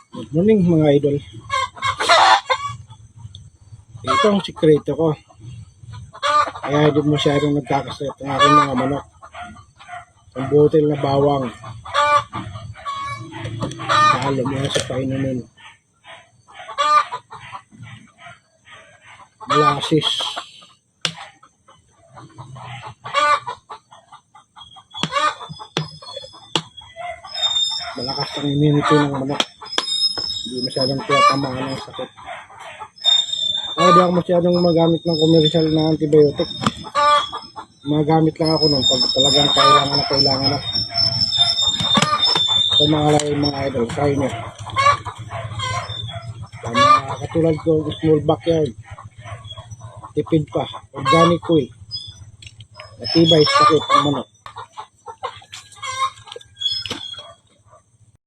Good morning mga idol. Ito ang sikreto ko. Kaya hindi masyadong nagkakasakit ang aking mga manok. Ang butil na bawang. Halo mo sa painumin. Molasses. Malakas ang immunity ng manok. Hindi masyadong tiyatamaan ng sakit. Kaya di ako masyadong magamit ng commercial na antibiotic. Magamit lang ako nung pag talagang kailangan na. Sa mga idol, try nyo. Katulad ko, small backyard. Tipid pa. Organic ko eh. Natibay sakit ang manok.